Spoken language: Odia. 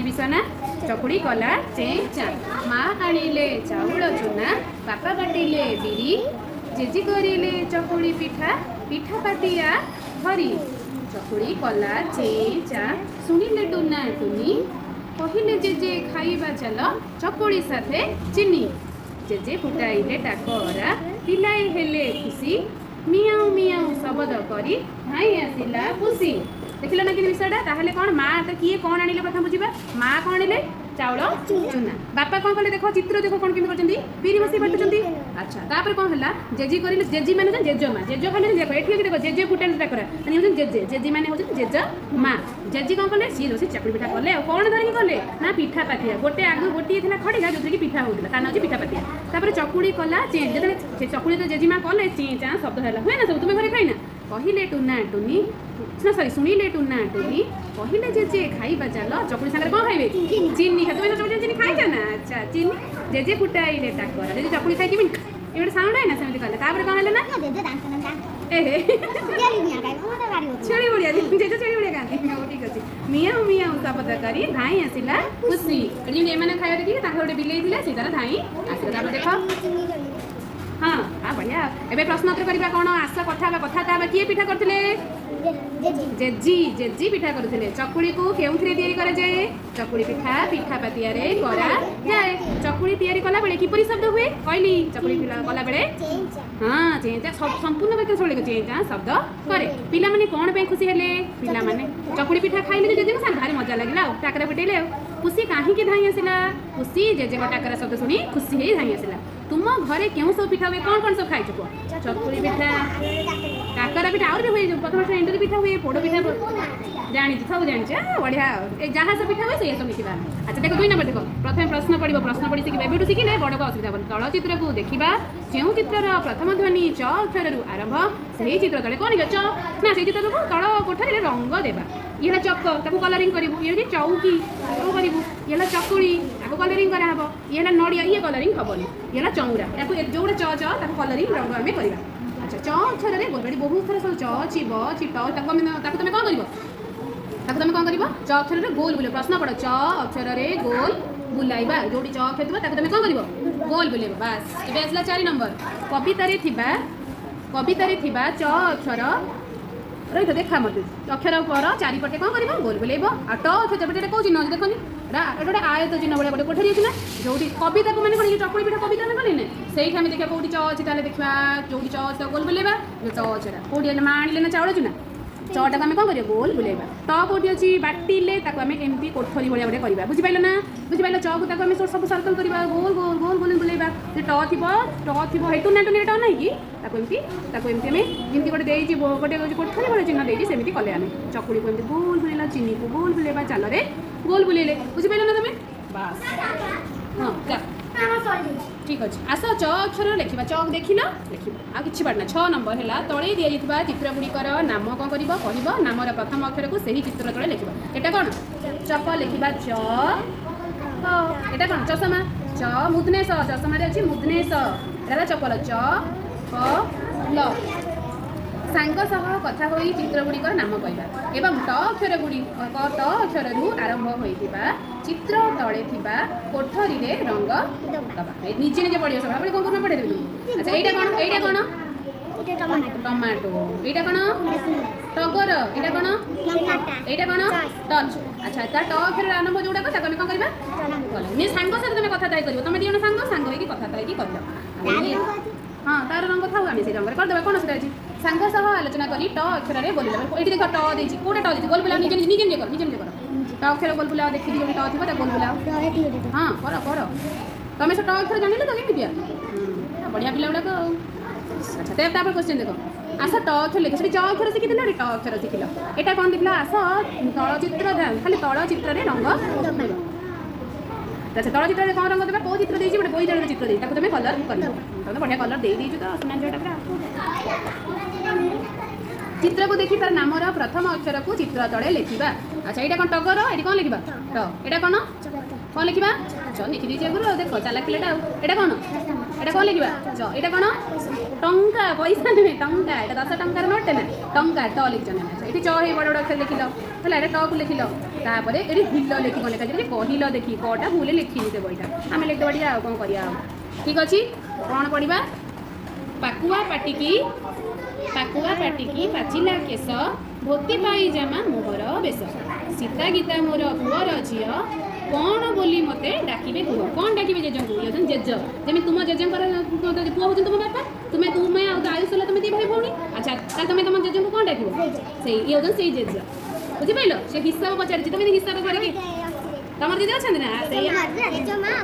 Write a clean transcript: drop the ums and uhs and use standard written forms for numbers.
ବିଷନା ଚକୁଳି କଲା ଚେଁ ମା ଆଣିଲେ ଚାଉଳ ଚୁନା ବାପା ବାଟିଲେ ବିରି ଜେଜି କରିଲେ ଚକୁଳି ପିଠା ପିଠା ପାତିଆ ଧରି ଚକୁଳି କଲା ଚେଁ ଶୁଣିଲେ ଟୁନା ଟୁନି କହିଲେ ଜେଜେ ଖାଇବା ଚାଲ ଚକୁଳି ସାଥେ ଚିନି ଜେଜେ ଫୁଟାଇଲେ ଡାକରା ପିଲାଏ ହେଲେ ଖୁସି ମିଆଁ ମିଆଁ ଶବଦ କରି ଧାଇଁ ଆସିଲା ପୁଷି ଦେଖିଲ ନା କିନ୍ତୁ ବିଷୟଟା ତାହେଲେ କ'ଣ ମା କିଏ କ'ଣ ଆଣିଲେ ପ୍ରଥମ ବୁଝିବା ମା କ'ଣ ଆଣିଲେ ଚାଉଳ ଚୁନା ବାପା କ'ଣ କଲେ ଦେଖ ଚିତ୍ର ଦେଖ କ'ଣ କେମିତି କରିଛନ୍ତି ବିରି ବସି ବାଟୁଛନ୍ତି ଆଚ୍ଛା ତାପରେ କ'ଣ ହେଲା ଜେଜି କରିଲେ ଜେଜି ମାନେ ଜେଜେମା ଜେଜ ଖାଲି ଦେଖ ଏଠି ଅଛି ଦେଖ ଜେଜେ ଫୁଟାନ୍ତି ଡାକରା ମାନେ ହେଉଛନ୍ତି ଜେଜେ ଜେଜି ମାନେ ହେଉଛନ୍ତି ଜେଜ ମା ଜେଜି କ'ଣ କଲେ ସିଏ ରୋଷେଇ ଚକୁଳି ପିଠା କଲେ ଆଉ କ'ଣ ଧରିକି କଲେ ନା ପିଠା ପାତିଆ ଗୋଟେ ଆଗରୁ ଗୋଟିଏ ଥିଲା ଖଡ଼ିକା ଯେଉଁଥିରେ କି ପିଠା ହେଉଥିଲା ତା ନାଁ ହେଉଛି ପିଠା ପାତିଆ ତାପରେ ଚକୁଳି କଲା ଯେତେବେଳେ ସେ ଚକୁଳି ତ ଜେଜିମା କଲେ ଚାଁ ଶବ୍ଦ ହେଲା ହୁଏ ନା ସବୁ ତୁମେ ଘରେ ଖାଇନା କହିଲେ ଟୁନା ଟୁନି ଶୁଣିଲେ ଟୁନା ଟୁନି କହିଲେ ଜେଜେ ଖାଇବା ଚାଲ ଚକୁଳି ସାଙ୍ଗରେ କ'ଣ ଖାଇବେ ଚିନି ତୁମେ ଚକୁଳି ଚିନି ଖାଇଛ ନା ଆଚ୍ଛା ଚିନି ଜେଜେ ଫୁଟାଇଲେ ଡାକରା ଜେଜେ ଚକୁଳି ଖାଇକି ଏ ଗୋଟେ ସାଉଣ୍ଡ ନା ସେମିତି କଲେ ତାପରେ କ'ଣ ହେଲା ନା ଛେଳି ଭଳିଆ ଜେଜେ ଛେଳି ଭଳିଆ ଖାଆନ୍ତି ହଉ ଠିକ୍ ଅଛି ମିଆଁ ମିଆଁ ଶବଦ କରି ଧାଇଁ ଆସିଲା ଖୁସି ଯେମିତି ଏମାନେ ଖାଇବା ଦେଖିକି ତାଙ୍କର ଗୋଟେ ବିଲେଇ ଥିଲା ସେ ତାର ଧାଇଁ ଆସିଲା ତାପରେ ଦେଖ ହଁ ବଢ଼ିଆ ଏବେ ପ୍ରଶ୍ନ ଉତ୍ତର କରିବା କ'ଣ ଆସ କଥା ହେବା କିଏ ପିଠା କରିଥିଲେ ଜେଜି ପିଠା କରୁଥିଲେ ଚକୁଳିକୁ କେଉଁଥିରେ ତିଆରି କରାଯାଏ ଚକୁଳି ପିଠା ପିଠା ପାତିଆରେ କରାଯାଏ ଚକୁଳି ତିଆରି କଲାବେଳେ କିପରି ଶବ୍ଦ ହୁଏ କହିଲି ଚକୁଳି କଲାବେଳେ ହଁ ଚେଁ ସମ୍ପୂର୍ଣ୍ଣ ବାକ୍ୟ ଶୈଳୀକୁ ଚେଁ ଶବ୍ଦ କରେ ପିଲାମାନେ କ'ଣ ପାଇଁ ଖୁସି ହେଲେ ପିଲାମାନେ ଚକୁଳି ପିଠା ଖାଇଲେ ଜେଜେଙ୍କ ସାଙ୍ଗେ ଭାରି ମଜା ଲାଗିଲା ଆଉ ଟାକରା ଫୁଟେଇଲେ ଆଉ ଖୁସି କାହିଁକି ଧାଇଁ ଆସିଲା ଖୁସି ଜେଜେଙ୍କ ଟାକରା ଶବ୍ଦ ଶୁଣି ଖୁସି ହେଇ ଧାଇଁ ଆସିଲା ତୁମ ଘରେ କେଉଁ ସବୁ ପିଠା ହୁଏ କ'ଣ ସବୁ ଖାଇଛୁ କୁହ ଚକୁଳି ପିଠା କାକରା ପିଠା ଆହୁରି ହୁଏ ପ୍ରଥମ ଏଣ୍ଡୁରି ପିଠା ହୁଏ ପୋଡ଼ ପିଠା ଜାଣିଛୁ ସବୁ ଜାଣିଛୁ ବଢ଼ିଆ ଏ ଯାହା ସବୁ ପିଠା ହୁଏ ସେଇଆ ସବୁ ଶିଖିବା ଆଚ୍ଛା ଦେଖ 2 ନମ୍ବର ଦେଖ ପ୍ରଥମେ ପ୍ରଶ୍ନ ପଡ଼ିବ ପ୍ରଶ୍ନ ପଢ଼ି ଶିଖିବା ଏବେଠୁ ଶିଖିଲେ ବଡ଼କୁ ଅସୁବିଧା ହେବନି ଚଳଚ୍ଚିତ୍ରକୁ ଦେଖିବା ଯେଉଁ ଚିତ୍ରର ପ୍ରଥମ ଧ୍ୱନି ଚ ଅକ୍ଷରରୁ ଆରମ୍ଭ ସେହି ଚିତ୍ର ତଳେ କ'ଣ ଚ ନା ସେଇ ଚିତ୍ରକୁ ତଳ କୋଠରୀରେ ରଙ୍ଗ ଦେବା ଇଏ ହେଲା ଚକ ତାକୁ କଲରିଂ କରିବୁ ଇଏ ହେଉଛି ଚଉକି ତାକୁ କରିବୁ ଇଏ ହେଲା ଚକୁଳି ତାକୁ କଲରିଂ କରାହେବ ଇଏ ହେଲା ନଡ଼ିଆ ଇଏ କଲରିଂ ହେବନି ଇଏ ହେଲା ଚଉରା ତାକୁ ଯେଉଁଟା ଚ ତାକୁ କଲରିଂ ରଙ୍ଗ ଆମେ କରିବା ଆଚ୍ଛା ଚ ଅକ୍ଷରରେ ଗୋଲବାଡ଼ି ବହୁତ ଥର ସବୁ ଚ ଅଛି ବ ଅଛି ଟ ତାକୁ ତୁମେ କ'ଣ କରିବ ଚ ଅକ୍ଷରରେ ଗୋଲ ବୁଲେଇବ ପ୍ରଶ୍ନ ପଡ଼ ଚ ଅକ୍ଷରରେ ଗୋଲ ବୁଲାଇବା ଯେଉଁଠି ଚ ଅକ୍ଷର ଥିବ ତାକୁ ତୁମେ କ'ଣ କରିବ ଗୋଲ ବୁଲେଇବ ବାସ୍ ଏବେ ଆସିଲା 4 ନମ୍ବର କବିତାରେ ଥିବା ଚ ଅକ୍ଷର ରହିଥ ଦେଖା ମୋତେ ଅକ୍ଷର ପର ଚାରିପଟେ କ'ଣ କରିବ ଗୋଲ ବୁଲେଇବ ଆଉ ଟ ଅକ୍ଷର ଚାରିପଟେ କେଉଁ ଚିହ୍ନ ଅଛି ଦେଖନି ଏଇଟା ଗୋଟେ ଆୟତ ଚିହ୍ନ ଭଳିଆ ଗୋଟେ କୋଠରୀ ଅଛି ନା ଯେଉଁଠି କବିତାକୁ ମାନେ କ'ଣ ଚକୁଳି ପିଠା କବିତା ଆମେ କଲି ନା ସେଇଠି ଆମେ ଦେଖିବା କେଉଁଠି ଚ ଅଛି ତାହେଲେ ଦେଖିବା ଯେଉଁଠି ଚ ଅଛି ତାକୁ ଗୋଲ ବୁଲେଇବା ଚ ଅଛି କେଉଁଠି ମା ଆଣିଲେ ନା ଚାଉଳ ଚୁନା ଚଟାକୁ ଆମେ କ'ଣ କରିବା ଗୋଲ ବୁଲେଇବା ଟ କେଉଁଠି ଅଛି ବାଟିଲେ ତାକୁ ଆମେ ଏମିତି କୋଠରୀ ଭଳିଆ ଗୋଟେ କରିବା ବୁଝିପାରିଲ ନା ବୁଝିପାରିଲ ଚକୁ ତାକୁ ଆମେ ସବୁ ସର୍କଲ କରିବା ଗୋଲ ଗୋଲ ଗୋଲ ଗୋଲ ବୁଲେଇବା ଯେ ଟ ଥିବ ହେଟୁ ନା ଟୁନି ଟ ନାହିଁ କି ତାକୁ ଏମିତି ଆମେ ଯେମିତି ଗୋଟେ ଦେଇଛି ଗୋଟେ କୋଠରୀ ଭଳିଆ ଚିହ୍ନ ଦେଇଛି ସେମିତି କଲେ ଆମେ ଚକୁଳିକୁ ଏମିତି ଗୋଲ ବୁଲେଇଲା ଚିନିକୁ ଗୋଲ ବୁଲେଇବା ଚାଲରେ ଗୋଲ ବୁଲେଇଲେ ବୁଝିପାରିଲ ନା ତମେ ବାସ୍ ହଁ ଠିକ୍ ଅଛି ଆସ ଚ ଅକ୍ଷର ଲେଖିବା ଚ ଦେଖିଲ ଲେଖିବା ଆଉ କିଛି ବାଟ ନା 6 ନମ୍ବର ହେଲା ତଳେ ଦିଆଯାଇଥିବା ଚିତ୍ରଗୁଡ଼ିକର ନାମ କ'ଣ କରିବ କହିବ ନାମର ପ୍ରଥମ ଅକ୍ଷରକୁ ସେହି ଚିତ୍ର ତଳେ ଲେଖିବ ଏଇଟା କ'ଣ ଚକ ଲେଖିବା ଚ ଏଇଟା କ'ଣ ଚଷମା ଚ ମୁଦ୍ନେଶ ଚଷମାରେ ଅଛି ମୁଦ୍ନେଶ ଏଇଟା ଚପଲ ଚ କ ଲ ସାଙ୍ଗ ସହ କଥା ହୋଇ ଚିତ୍ରଗୁଡ଼ିକର ନାମ କହିବା ଏବଂ ଟ ଅକ୍ଷରରୁ ଆରମ୍ଭ ହୋଇଥିବା ଚିତ୍ର ତଳେ ଥିବା କୋଠରୀରେ ରଙ୍ଗ ଦେବା ନିଜେ ପଡ଼ିବ ସବୁ ଆପଣ କ'ଣ କ'ଣ ପଢ଼େଇ ଦେବେ ଆଚ୍ଛା ଏଇଟା କ'ଣ ଟମାଟୋ ଏଇଟା କ'ଣ ଟଗର ଏଇଟା କ'ଣ ଟଚ୍ ଆଚ୍ଛା ତା ଟ ଅକ୍ଷରର ଆରମ୍ଭ ଯେଉଁଟାକ ତାକୁ ଆମେ କ'ଣ କରିବା ସାଙ୍ଗ ସହିତ ତମେ କଥା କରିବ ତମେ ଦୁଇ ଜଣ ସାଙ୍ଗ ହେଇକି କଥା ହେଇକି କରିବ ହଁ ତାର ରଙ୍ଗ ଥାଉ ଆମେ ସେଇ ରଙ୍ଗରେ କରିଦେବା କ'ଣ ସେଟା ଅଛି ସାଙ୍ଗ ସହ ଆଲୋଚନା କରି ଟ ଅକ୍ଷରରେ ବୋଲିଦେବା ଏଇଠି ଦେଖ ଟ ଦେଇଛି କେଉଁଟା ଟ ଦେଇଛି ଗୋଲ ବୁଲାଅ ନିଜେ କର ଟ ଅକ୍ଷର ଗୋଲ ବୁଲାଅ ଦେଖିକି ଯେଉଁଠି ଟ ଥିବ ତା ଗୋଲ ବୁଲାଅ ହଁ କର ତମେ ସେ ଟ ଅକ୍ଷର ଜାଣିଲ ତ କେମିତିଆ ବଢ଼ିଆ ପିଲା ଗୁଡ଼ାକ ଆଉ ଆଚ୍ଛା ତାପରେ କ୍ୱେଶ୍ଚନ୍ ଦେଖ ଆସ ଟ ଅକ୍ଷର ଲେଖ ସେଠି ଚ ଅକ୍ଷର ଶିଖିଥିଲ ଟ ଅକ୍ଷର ଶିଖିଲ ଏଇଟା କ'ଣ ଦେଖିଲ ଆସ ତଳଚିତ୍ର ଖାଲି ତଳଚିତ୍ରରେ ରଙ୍ଗ ଦେବ ଆଚ୍ଛା ତଳଚିତ୍ରରେ କ'ଣ ରଙ୍ଗ ଦେବା କେଉଁ ଚିତ୍ର ଦେଇଛି ଗୋଟେ ବୋଇତାଳୁର ଚିତ୍ର ଦେଇଛି ତାକୁ ତୁମେ କଲର୍ କରିବ ତମେ ବଢ଼ିଆ କଲର୍ ଦେଇଛୁ ତ ସୁନା ଝିଅଟା ପୁରା ଚିତ୍ରକୁ ଦେଖି ତାର ନାମର ପ୍ରଥମ ଅକ୍ଷରକୁ ଚିତ୍ର ତଳେ ଲେଖିବା ଆଚ୍ଛା ଏଇଟା କ'ଣ ଟଗର ଏଠି କ'ଣ ଲେଖିବା ଟ ଏଇଟା କ'ଣ ଲେଖିବା ଚ ଲେଖିଦେଇଛି ଆଗରୁ ଆଉ ଦେଖ ଚାଲାକ ପିଲାଟା ଆଉ ଏଇଟା କ'ଣ ଲେଖିବା ଚ ଏଇଟା କ'ଣ ଟଙ୍କା ପଇସା ନୁହେଁ ଟଙ୍କା ଏଇଟା 10 ଟଙ୍କାର ନୋଟ୍ ନା ଟଙ୍କା ଟ ଲେଖିଛନ୍ତି ଏଠି ଚ ହେଇ ବଡ଼ ବଡ଼ ଅକ୍ଷର ଲେଖିଲ ହେଲା ଏଇଟା ଟକୁ ଲେଖିଲ ଟ तापर ये हिल लिखी कौन लिखा कहल देखी कटा भूल लिखी से बईटा आम लिखते पढ़िया आ कौन करिया ठीक अच्छे कौन पढ़ा पाकुआ पाटिकी पाचिला केश धोती पाइजामा मोहर बेश सीता गीता मोर पुअर झील कौन बोली मते डाकिबे कुह कौन डाकिबे जेज को ये जेज जमी तुम जेजंकर पुआ हो तुम बापा तुम्हें आयुष तुम दी भाई भौणी अच्छा तुम तुम जेज को कौन डाक से ये से जेज बुझिपाल से हिसाब पचार तुम हिसाब करके तुम दीदी अच्छा ना